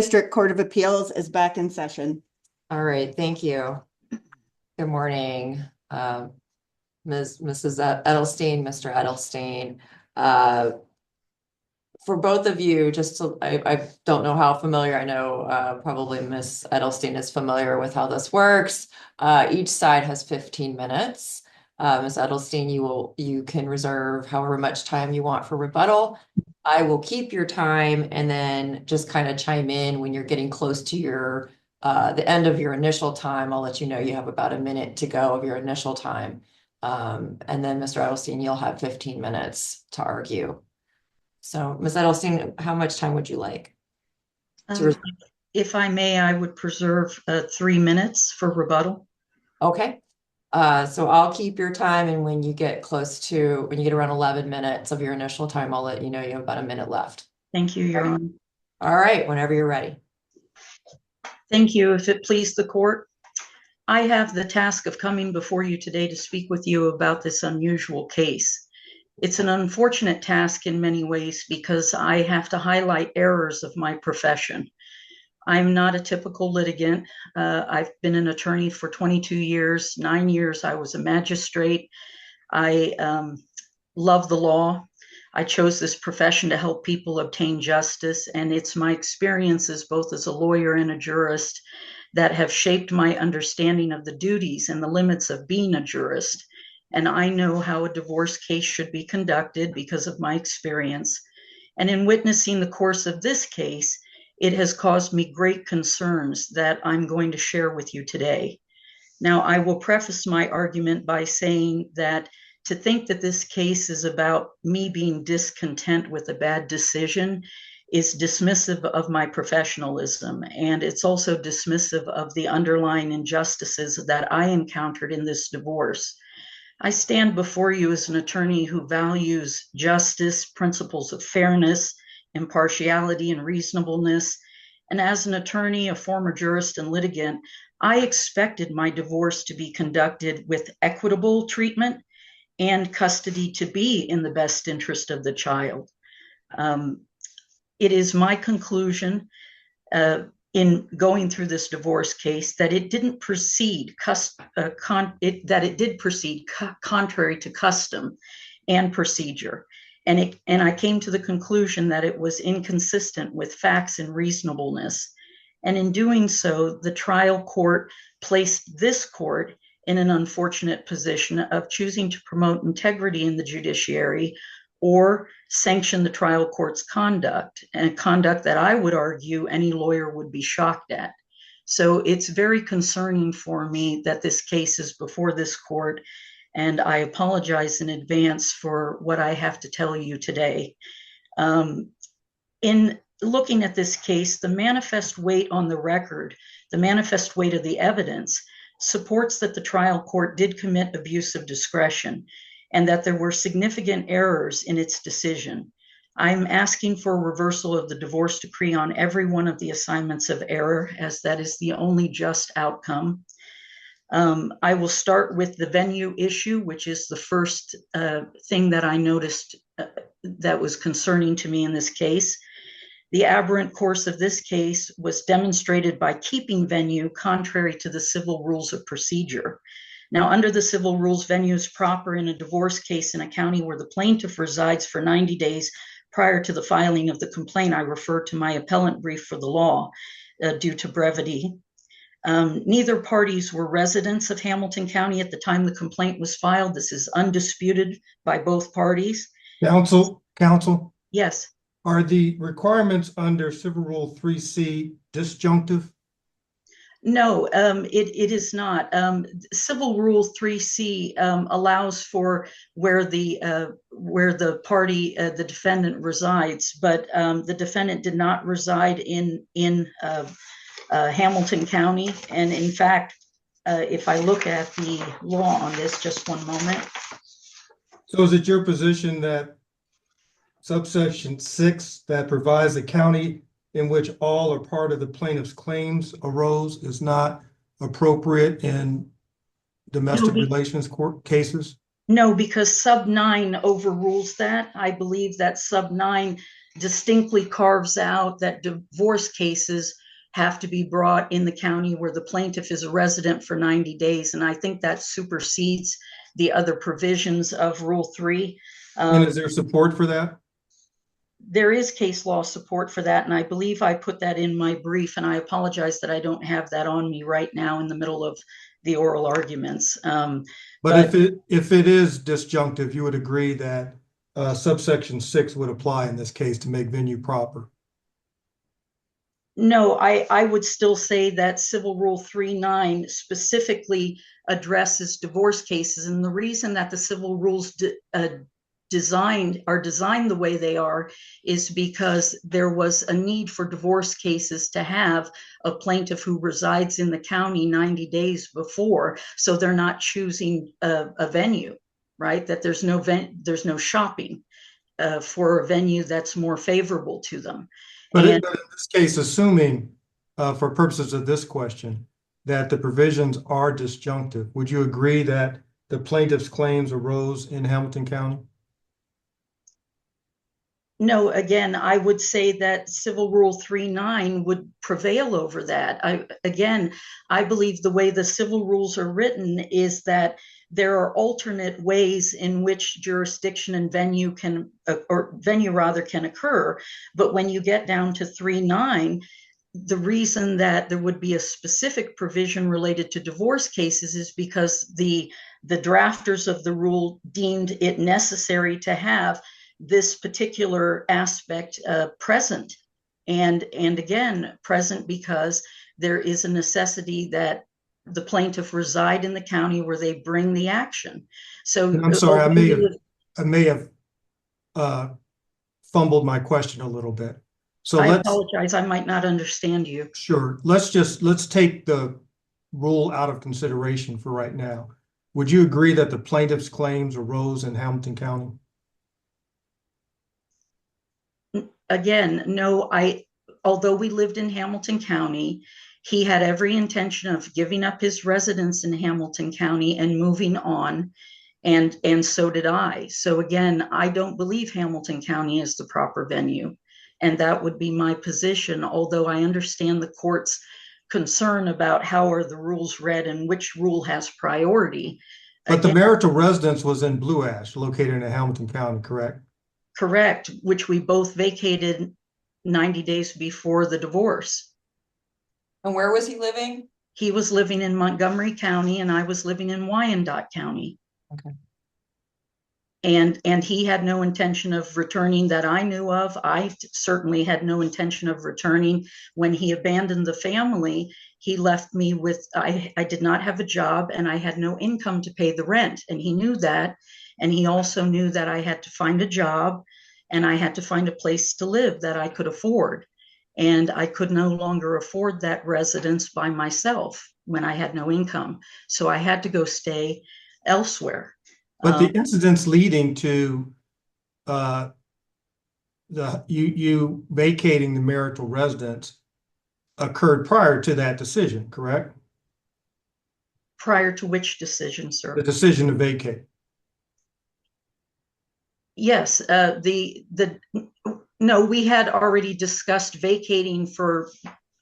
District Court of Appeals is back in session. All right, thank you. Good morning, Mrs. Edelstein, Mr. Edelstein. For both of you, I don't know how familiar, I know probably Ms. Edelstein is familiar with how this works. Each side has 15 minutes. Ms. Edelstein, you can reserve however much time you want for rebuttal. I will keep your time and then just kind of chime in when you're getting close to the end of your initial time. I'll let you know you have about a minute to go of your initial time. And then Mr. Edelstein, you'll have 15 minutes to argue. So Ms. Edelstein, how much time would you like? If I may, I would preserve 3 minutes for rebuttal. Okay. So I'll keep your time, and when you get around 11 minutes of your initial time, I'll let you know you have about a minute left. Thank you, Your Honor. All right, whenever you're ready. Thank you. If it please the court, I have the task of coming before you today to speak with you about this unusual case. It's an unfortunate task in many ways because I have to highlight errors of my profession. I'm not a typical litigant. I've been an attorney for 22 years. 9 years I was a magistrate. I love the law. I chose this profession to help people obtain justice, and it's my experiences both as a lawyer and a jurist that have shaped my understanding of the duties and the limits of being a jurist. And I know how a divorce case should be conducted because of my experience. And in witnessing the course of this case, it has caused me great concerns that I'm going to share with you today. Now, I will preface my argument by saying that to think that this case is about me being discontent with a bad decision is dismissive of my professionalism, and it's also dismissive of the underlying injustices that I encountered in this divorce. I stand before you as an attorney who values justice, principles of fairness, impartiality, and reasonableness. And as an attorney, a former jurist and litigant, I expected my divorce to be conducted with equitable treatment and custody to be in the best interest of the child. It is my conclusion in going through this divorce case that it didn't proceed contrary to custom and procedure. And I came to the conclusion that it was inconsistent with facts and reasonableness. And in doing so, the trial court placed this court in an unfortunate position of choosing to promote integrity in the judiciary or sanction the trial court's conduct, and conduct that I would argue any lawyer would be shocked at. So it's very concerning for me that this case is before this court, and I apologize in advance for what I have to tell you today. In looking at this case, the manifest weight on the record, the manifest weight of the evidence, supports that the trial court did commit abuse of discretion and that there were significant errors in its decision. I'm asking for a reversal of the divorce decree on every one of the assignments of error, as that is the only just outcome. I will start with the venue issue, which is the first thing that I noticed that was concerning to me in this case. The aberrant course of this case was demonstrated by keeping venue contrary to the civil rules of procedure. Now, under the civil rules, venue is proper in a divorce case in a county where the plaintiff resides for 90 days prior to the filing of the complaint. I refer to my appellant brief for the law due to brevity. Neither parties were residents of Hamilton County at the time the complaint was filed. This is undisputed by both parties. Counsel? Yes. Are the requirements under Civil Rule 3C disjunctive? No, it is not. Civil Rule 3C allows for where the party, the defendant resides, but the defendant did not reside in Hamilton County. And in fact, if I look at the law on this, just one moment. So is it your position that subsection 6 that provides a county in which all or part of the plaintiff's claims arose is not appropriate in domestic relations court cases? No, because sub 9 overrules that. I believe that sub 9 distinctly carves out that divorce cases have to be brought in the county where the plaintiff is a resident for 90 days. And I think that supersedes the other provisions of Rule 3. And is there support for that? There is case law support for that, and I believe I put that in my brief, and I apologize that I don't have that on me right now in the middle of the oral arguments. But if it is disjunctive, you would agree that subsection 6 would apply in this case to make venue proper? No, I would still say that Civil Rule 3.9 specifically addresses divorce cases, and the reason that the civil rules designed the way they are is because there was a need for divorce cases to have a plaintiff who resides in the county 90 days before, so they're not choosing a venue, right? That there's no shopping for a venue that's more favorable to them. But in this case, assuming for purposes of this question that the provisions are disjunctive, would you agree that the plaintiff's claims arose in Hamilton County? No, again, I would say that Civil Rule 3.9 would prevail over that. I believe the way the civil rules are written is that there are alternate ways in which jurisdiction and venue can occur. But when you get down to 3.9, the reason that there would be a specific provision related to divorce cases is because the drafters of the rule deemed it necessary to have this particular aspect present. And again, present because there is a necessity that the plaintiff reside in the county where they bring the action. So I'm sorry, I may have fumbled my question a little bit. So I apologize, I might not understand you. Sure. Let's take the rule out of consideration for right now. Would you agree that the plaintiff's claims arose in Hamilton County? Again, no, although we lived in Hamilton County, he had every intention of giving up his residence in Hamilton County and moving on, and so did I. So again, I don't believe Hamilton County is the proper venue, and that would be my position, although I understand the court's concern about how are the rules read and which rule has priority. But the marital residence was in Blue Ash, located in Hamilton County, correct? Correct, which we both vacated 90 days before the divorce. And where was he living? He was living in Montgomery County and I was living in Wyandotte County. Okay. And he had no intention of returning that I knew of. I certainly had no intention of returning. When he abandoned the family, he left me with, I did not have a job and I had no income to pay the rent. And he knew that. And he also knew that I had to find a job and I had to find a place to live that I could afford. And I could no longer afford that residence by myself when I had no income. So I had to go stay elsewhere. But the incidents leading to you vacating the marital residence occurred prior to that decision, correct? Prior to which decision, sir? The decision to vacate. Yes, no, we had already discussed vacating for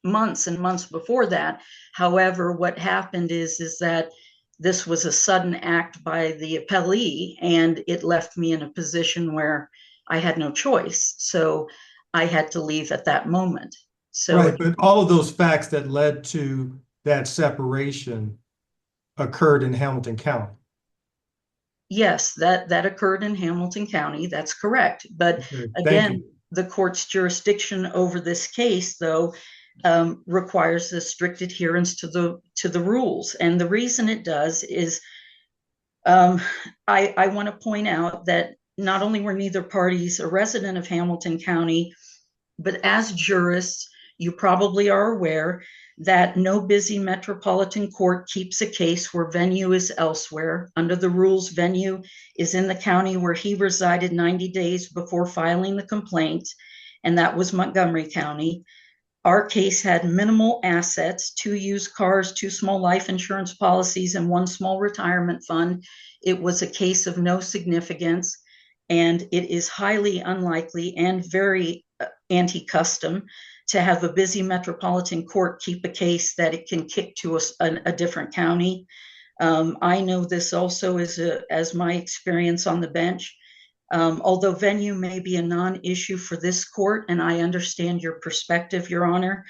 months and months before that. However, what happened is that this was a sudden act by the appellee, and it left me in a position where I had no choice. So I had to leave at that moment. So right, but all of those facts that led to that separation occurred in Hamilton County. Yes, that occurred in Hamilton County. That's correct. But Okay, again, the court's jurisdiction over this case, though, requires the strict adherence to the rules. And the reason it does is I want to point out that not only were neither parties a resident of Hamilton County, but as jurists, you probably are aware that no busy metropolitan court keeps a case where venue is elsewhere. Under the rules, venue is in the county where he resided 90 days before filing the complaint, and that was Montgomery County. Our case had minimal assets, 2 used cars, 2 small life insurance policies, and 1 small retirement fund. It was a case of no significance. and it is highly unlikely and very anti-custom to have a busy metropolitan court keep a case that it can kick to a different county. I know this also as my experience on the bench. Although venue may be a non-issue for this court, and I understand your perspective, Your Honor,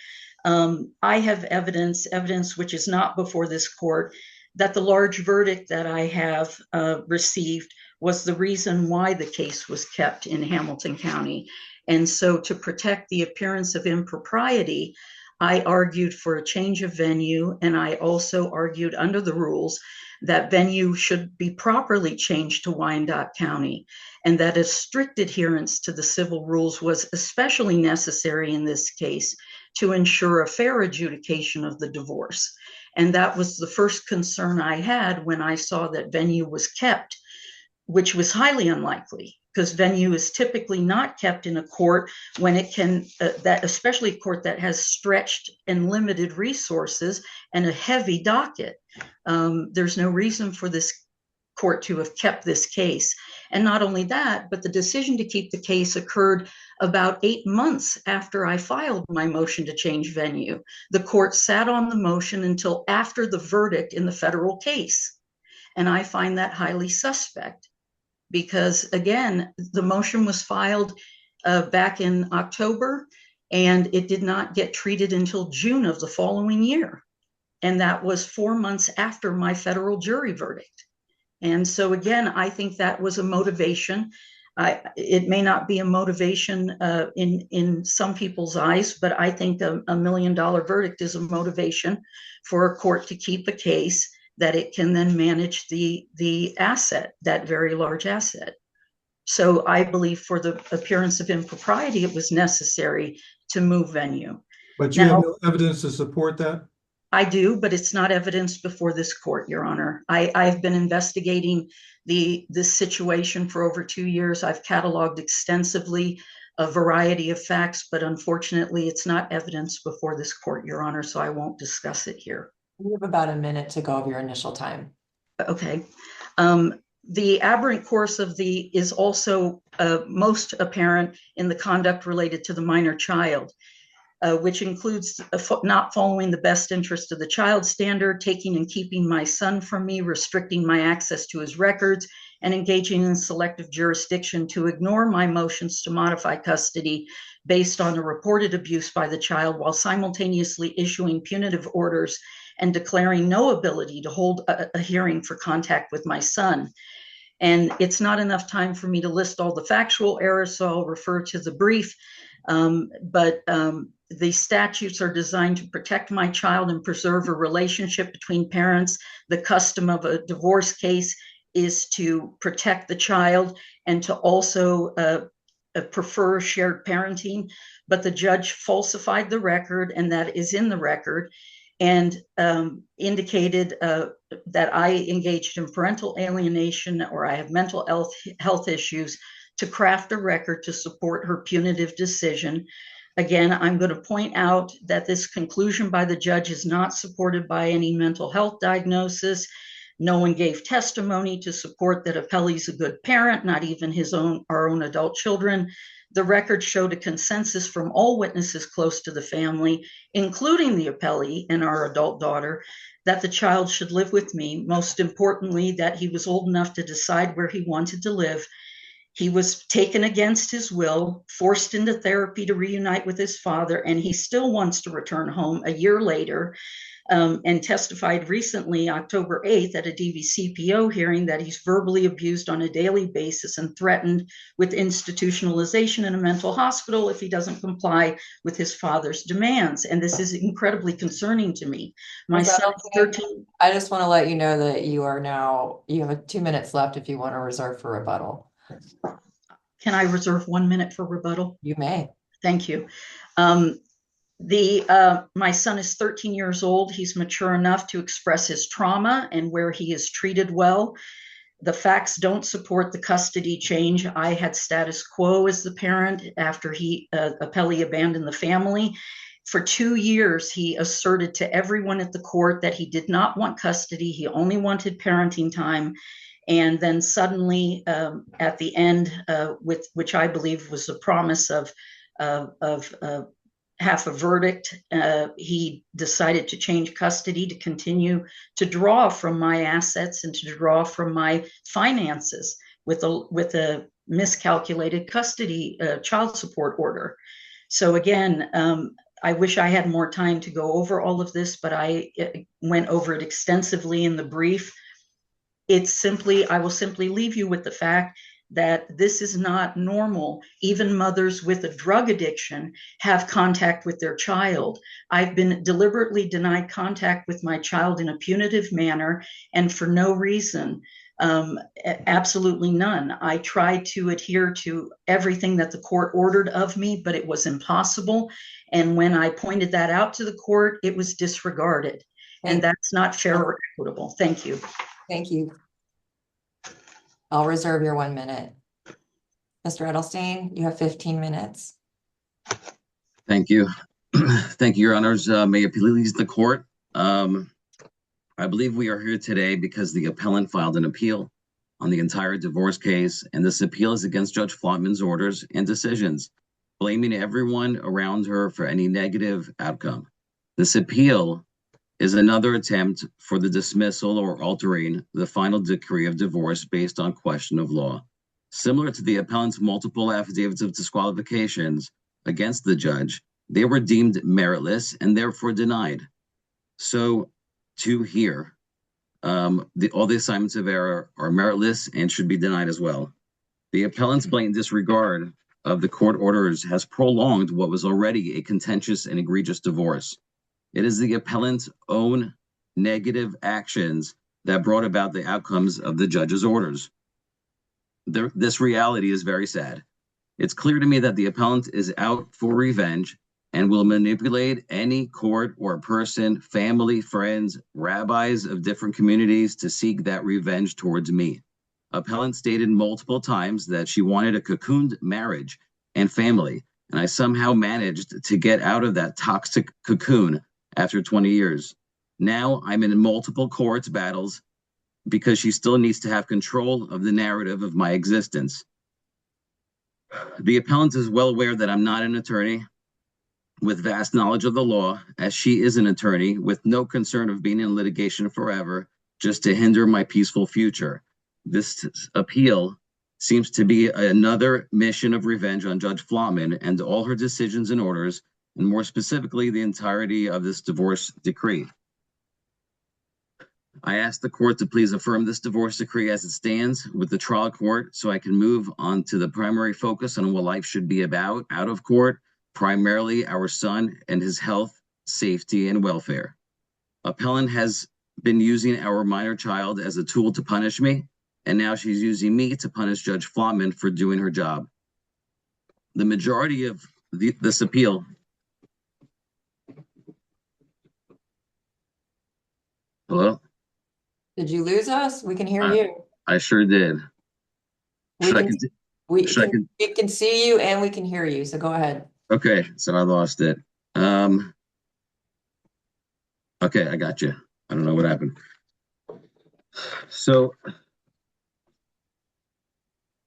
I have evidence which is not before this court, that the large verdict that I have received was the reason why the case was kept in Hamilton County. And so to protect the appearance of impropriety, I argued for a change of venue, and I also argued under the rules that venue should be properly changed to Wyandotte County, and that a strict adherence to the civil rules was especially necessary in this case to ensure a fair adjudication of the divorce. And that was the first concern I had when I saw that venue was kept, which was highly unlikely, because venue is typically not kept in a court when it can, that especially a court that has stretched and limited resources and a heavy docket. There's no reason for this court to have kept this case. And not only that, but the decision to keep the case occurred about 8 months after I filed my motion to change venue. The court sat on the motion until after the verdict in the federal case. And I find that highly suspect because, again, the motion was filed back in October, and it did not get treated until June of the following year. And that was 4 months after my federal jury verdict. And so, again, I think that was a motivation. It may not be a motivation in some people's eyes, but I think a $1 million verdict is a motivation for a court to keep a case that it can then manage the asset, that very large asset. So I believe for the appearance of impropriety, it was necessary to move venue. But you have no evidence to support that? I do, but it's not evidence before this court, Your Honor. I've been investigating this situation for over 2 years. I've cataloged extensively a variety of facts, but unfortunately, it's not evidence before this court, Your Honor, so I won't discuss it here. You have about a minute to go over your initial time. Okay. The aberrant course of is also most apparent in the conduct related to the minor child, which includes not following the best interest of the child standard, taking and keeping my son from me, restricting my access to his records, and engaging in selective jurisdiction to ignore my motions to modify custody based on a reported abuse by the child, while simultaneously issuing punitive orders and declaring no ability to hold a hearing for contact with my son. And it's not enough time for me to list all the factual errors, so I'll refer to the brief. But the statutes are designed to protect my child and preserve a relationship between parents. The custom of a divorce case is to protect the child and to also prefer shared parenting. But the judge falsified the record, and that is in the record, and indicated that I engaged in parental alienation or I have mental health issues to craft a record to support her punitive decision. Again, I'm going to point out that this conclusion by the judge is not supported by any mental health diagnosis. No one gave testimony to support that Apelli's a good parent, not even our own adult children. The record showed a consensus from all witnesses close to the family, including the Apelli and our adult daughter, that the child should live with me. Most importantly, that he was old enough to decide where he wanted to live. He was taken against his will, forced into therapy to reunite with his father, and he still wants to return home a year later, and testified recently, October 8th, at a DVCPO hearing that he's verbally abused on a daily basis and threatened with institutionalization in a mental hospital if he doesn't comply with his father's demands. And this is incredibly concerning to me. My son is 13. I just want to let you know that you have 2 minutes left if you want to reserve for rebuttal. Can I reserve 1 minute for rebuttal? You may. Thank you. My son is 13 years old. He's mature enough to express his trauma and where he is treated well. The facts don't support the custody change. I had status quo as the parent after Apelli abandoned the family. For 2 years, he asserted to everyone at the court that he did not want custody. He only wanted parenting time. And then suddenly, at the end, with which I believe was the promise of half a verdict, he decided to change custody to continue to draw from my assets and to draw from my finances with a miscalculated custody child support order. So again, I wish I had more time to go over all of this, but I went over it extensively in the brief. I will simply leave you with the fact that this is not normal. Even mothers with a drug addiction have contact with their child. I've been deliberately denied contact with my child in a punitive manner and for no reason. Absolutely none. I tried to adhere to everything that the court ordered of me, but it was impossible. And when I pointed that out to the court, it was disregarded. And that's not fair or equitable. Thank you. Thank you. I'll reserve your 1 minute. Mr. Edelstein, you have 15 minutes. Thank you. Thank you, Your Honors. May it please the court. I believe we are here today because the appellant filed an appeal on the entire divorce case, and this appeal is against Judge Flotman's orders and decisions, blaming everyone around her for any negative outcome. This appeal is another attempt for the dismissal or altering the final decree of divorce based on question of law. Similar to the appellant's multiple affidavits of disqualifications against the judge, they were deemed meritless and therefore denied. So, to here, all the assignments of error are meritless and should be denied as well. The appellant's blatant disregard of the court orders has prolonged what was already a contentious and egregious divorce. It is the appellant's own negative actions that brought about the outcomes of the judge's orders. This reality is very sad. It's clear to me that the appellant is out for revenge and will manipulate any court or person, family, friends, rabbis of different communities to seek that revenge towards me. Appellant stated multiple times that she wanted a cocooned marriage and family, and I somehow managed to get out of that toxic cocoon after 20 years. Now I'm in multiple court battles because she still needs to have control of the narrative of my existence. The appellant is well aware that I'm not an attorney with vast knowledge of the law, as she is an attorney with no concern of being in litigation forever, just to hinder my peaceful future. This appeal seems to be another mission of revenge on Judge Flotman and all her decisions and orders, and more specifically, the entirety of this divorce decree. I ask the court to please affirm this divorce decree as it stands with the trial court so I can move on to the primary focus on what life should be about out of court, primarily our son and his health, safety, and welfare. Appellant has been using our minor child as a tool to punish me, and now she's using me to punish Judge Flotman for doing her job. The majority of this appeal Hello? Did you lose us? We can hear you. I sure did. We can see you and we can hear you, so go ahead. Okay, so I lost it. Okay, I got you. I don't know what happened. So,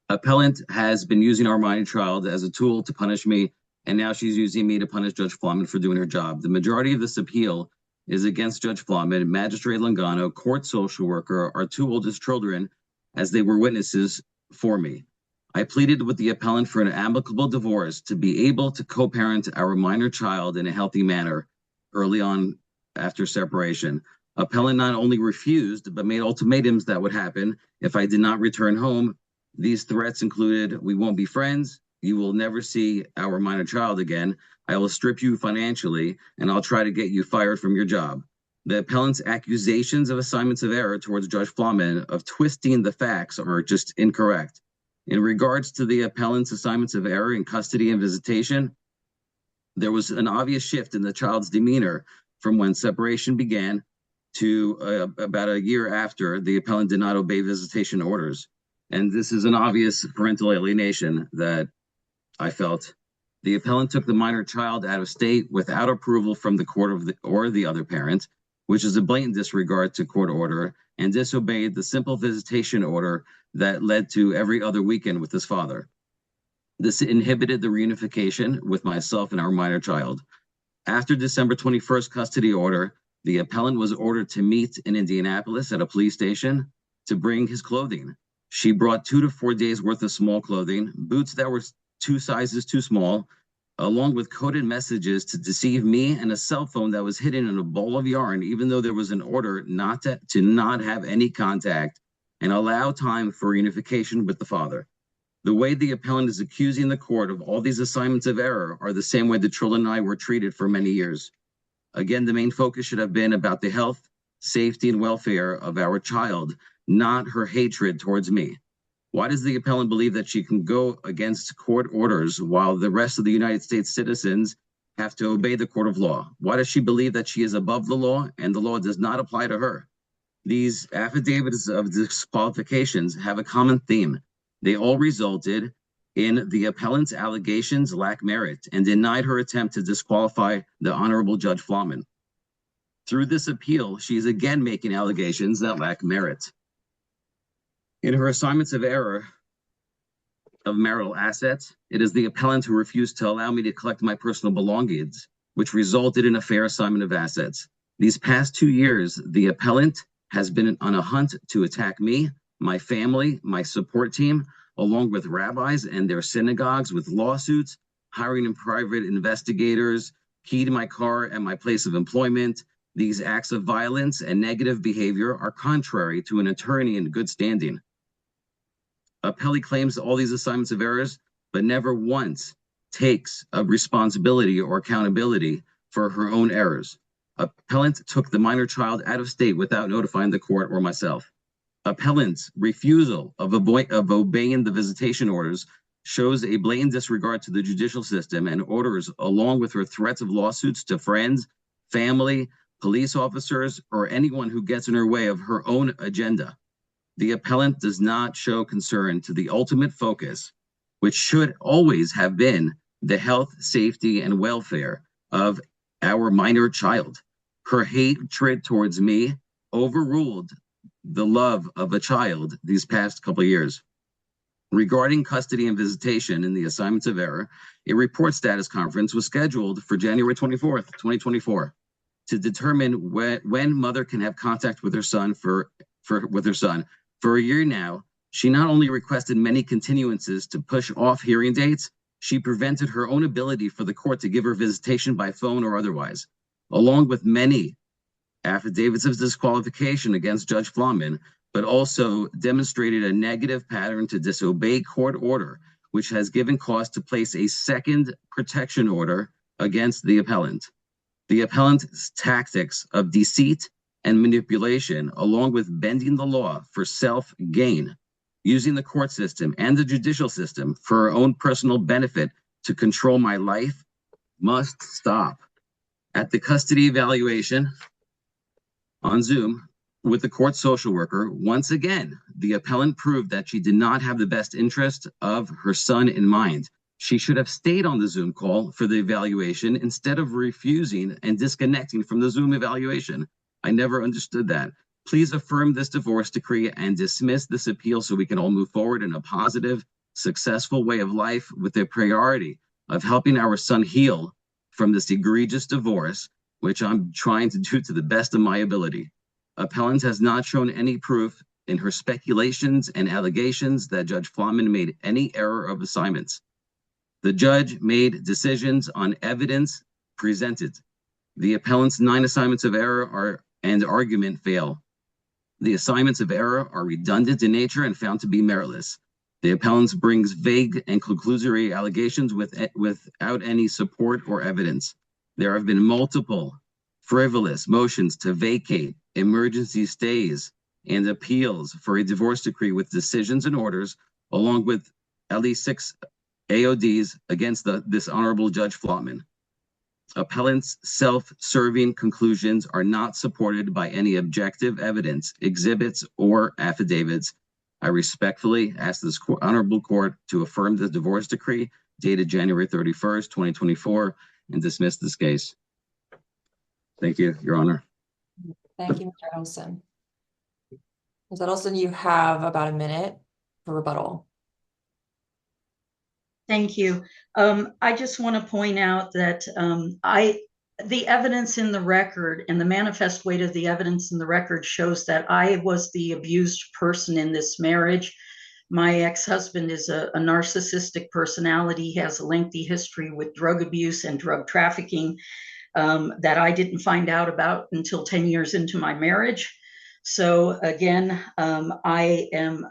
appellant has been using our minor child as a tool to punish me, and now she's using me to punish Judge Flotman for doing her job. The majority of this appeal is against Judge Flotman, Magistrate Longano, court social worker, our two oldest children, as they were witnesses for me. I pleaded with the appellant for an amicable divorce to be able to co-parent our minor child in a healthy manner early on after separation. Appellant not only refused, but made ultimatums that would happen if I did not return home. These threats included, we won't be friends, you will never see our minor child again, I will strip you financially, and I'll try to get you fired from your job. The appellant's accusations of assignments of error towards Judge Flotman of twisting the facts are just incorrect. In regards to the appellant's assignments of error in custody and visitation, there was an obvious shift in the child's demeanor from when separation began to about a year after the appellant did not obey visitation orders. And this is an obvious parental alienation that I felt. The appellant took the minor child out of state without approval from the court or the other parent. which is a blatant disregard to court order, and disobeyed the simple visitation order that led to every other weekend with his father. This inhibited the reunification with myself and our minor child. After December 21st custody order, the appellant was ordered to meet in Indianapolis at a police station to bring his clothing. She brought 2 to 4 days worth of small clothing, boots that were 2 sizes too small, along with coded messages to deceive me, and a cell phone that was hidden in a ball of yarn, even though there was an order not to not have any contact and allow time for reunification with the father. The way the appellant is accusing the court of all these assignments of error are the same way the children and I were treated for many years. Again, the main focus should have been about the health, safety, and welfare of our child, not her hatred towards me. Why does the appellant believe that she can go against court orders while the rest of the United States citizens have to obey the court of law? Why does she believe that she is above the law and the law does not apply to her? These affidavits of disqualifications have a common theme. They all resulted in the appellant's allegations lack merit and denied her attempt to disqualify the Honorable Judge Flaumann. Through this appeal, she is again making allegations that lack merit. In her assignments of error of marital assets, it is the appellant who refused to allow me to collect my personal belongings, which resulted in a fair assignment of assets. These past 2 years, the appellant has been on a hunt to attack me, my family, my support team, along with rabbis and their synagogues with lawsuits, hiring in private investigators, key to my car and my place of employment. These acts of violence and negative behavior are contrary to an attorney in good standing. Appellee claims all these assignments of errors, but never once takes a responsibility or accountability for her own errors. Appellant took the minor child out of state without notifying the court or myself. Appellant's refusal of obeying the visitation orders shows a blatant disregard to the judicial system and orders, along with her threats of lawsuits to friends, family, police officers, or anyone who gets in her way of her own agenda. The appellant does not show concern to the ultimate focus, which should always have been the health, safety, and welfare of our minor child. Her hatred towards me overruled the love of a child these past couple of years. Regarding custody and visitation in the assignments of error, a report status conference was scheduled for January 24th, 2024 to determine when mother can have contact with her son with her son. For a year now, she not only requested many continuances to push off hearing dates, she prevented her own ability for the court to give her visitation by phone or otherwise, along with many affidavits of disqualification against Judge Flaumann, but also demonstrated a negative pattern to disobey court order, which has given cause to place a second protection order against the appellant. The appellant's tactics of deceit and manipulation, along with bending the law for self-gain, using the court system and the judicial system for her own personal benefit to control my life, must stop. At the custody evaluation on Zoom with the court social worker, once again, the appellant proved that she did not have the best interest of her son in mind. She should have stayed on the Zoom call for the evaluation instead of refusing and disconnecting from the Zoom evaluation. I never understood that. Please affirm this divorce decree and dismiss this appeal so we can all move forward in a positive, successful way of life with the priority of helping our son heal from this egregious divorce, which I'm trying to do to the best of my ability. Appellant has not shown any proof in her speculations and allegations that Judge Flaumann made any error of assignments. The judge made decisions on evidence presented. The appellant's 9 assignments of error and argument fail. The assignments of error are redundant in nature and found to be meritless. The appellant brings vague and conclusory allegations without any support or evidence. There have been multiple frivolous motions to vacate, emergency stays, and appeals for a divorce decree with decisions and orders, along with at least 6 AODs against this Honorable Judge Flaumann. Appellant's self-serving conclusions are not supported by any objective evidence, exhibits, or affidavits. I respectfully ask this Honorable Court to affirm the divorce decree dated January 31st, 2024, and dismiss this case. Thank you, Your Honor. Thank you, Mr. Edelson. Ms. Edelson, you have about a minute for rebuttal. Thank you. I just want to point out that the evidence in the record and the manifest weight of the evidence in the record shows that I was the abused person in this marriage. My ex-husband is a narcissistic personality. He has a lengthy history with drug abuse and drug trafficking that I didn't find out about until 10 years into my marriage. So again, I am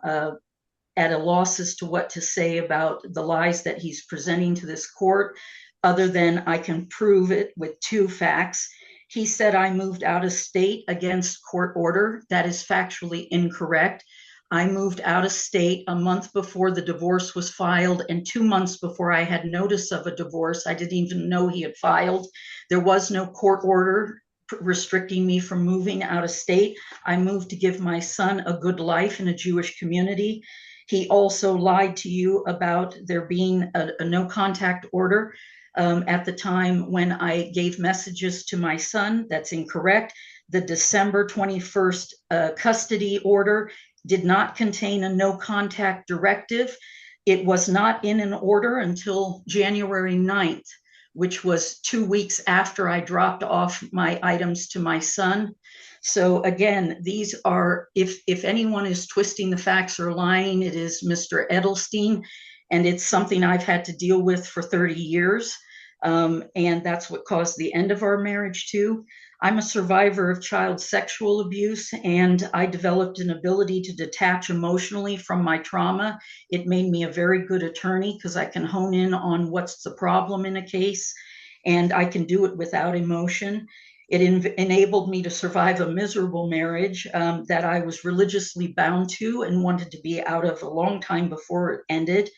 at a loss as to what to say about the lies that he's presenting to this court, other than I can prove it with two facts. He said I moved out of state against court order. That is factually incorrect. I moved out of state a month before the divorce was filed and 2 months before I had notice of a divorce. I didn't even know he had filed. There was no court order restricting me from moving out of state. I moved to give my son a good life in a Jewish community. He also lied to you about there being a no contact order at the time when I gave messages to my son. That's incorrect. The December 21st custody order did not contain a no contact directive. It was not in an order until January 9th, which was 2 weeks after I dropped off my items to my son. So again, these are, if anyone is twisting the facts or lying, it is Mr. Edelstein, and it's something I've had to deal with for 30 years. And that's what caused the end of our marriage too. I'm a survivor of child sexual abuse, and I developed an ability to detach emotionally from my trauma. It made me a very good attorney because I can hone in on what's the problem in a case, and I can do it without emotion. It enabled me to survive a miserable marriage that I was religiously bound to and wanted to be out of a long time before it ended.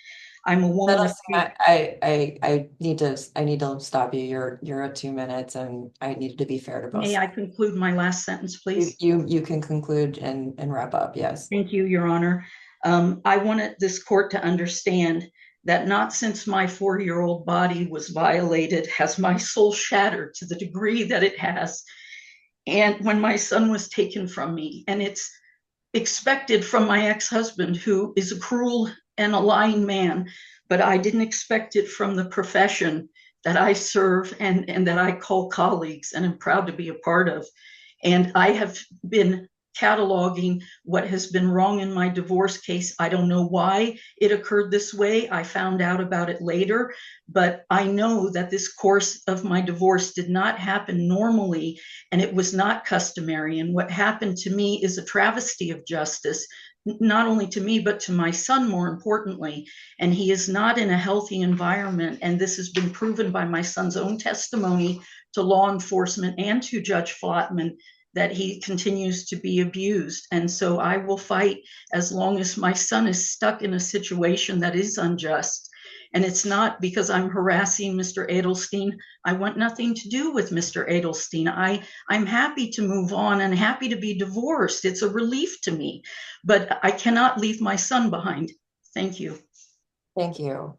I'm a woman of I need to stop you. You're at 2 minutes, and I needed to be fair to both. May I conclude my last sentence, please? You can conclude and wrap up. Yes. Thank you, Your Honor. I wanted this court to understand that not since my 4-year-old body was violated has my soul shattered to the degree that it has. And when my son was taken from me, and it's expected from my ex-husband, who is a cruel and a lying man, but I didn't expect it from the profession that I serve and that I call colleagues and am proud to be a part of. And I have been cataloging what has been wrong in my divorce case. I don't know why it occurred this way. I found out about it later, but I know that this course of my divorce did not happen normally, and it was not customary. And what happened to me is a travesty of justice, not only to me, but to my son, more importantly. And he is not in a healthy environment. And this has been proven by my son's own testimony to law enforcement and to Judge Flotman, that he continues to be abused. And so I will fight as long as my son is stuck in a situation that is unjust. And it's not because I'm harassing Mr. Edelstein. I want nothing to do with Mr. Edelstein. I'm happy to move on and happy to be divorced. It's a relief to me, but I cannot leave my son behind. Thank you. Thank you.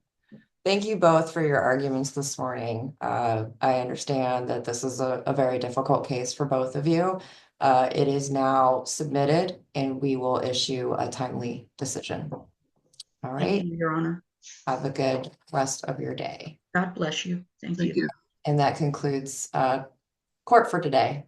Thank you both for your arguments this morning. I understand that this is a very difficult case for both of you. It is now submitted, and we will issue a timely decision. All right. Thank you, Your Honor. Have a good rest of your day. God bless you. Thank you. And that concludes court for today.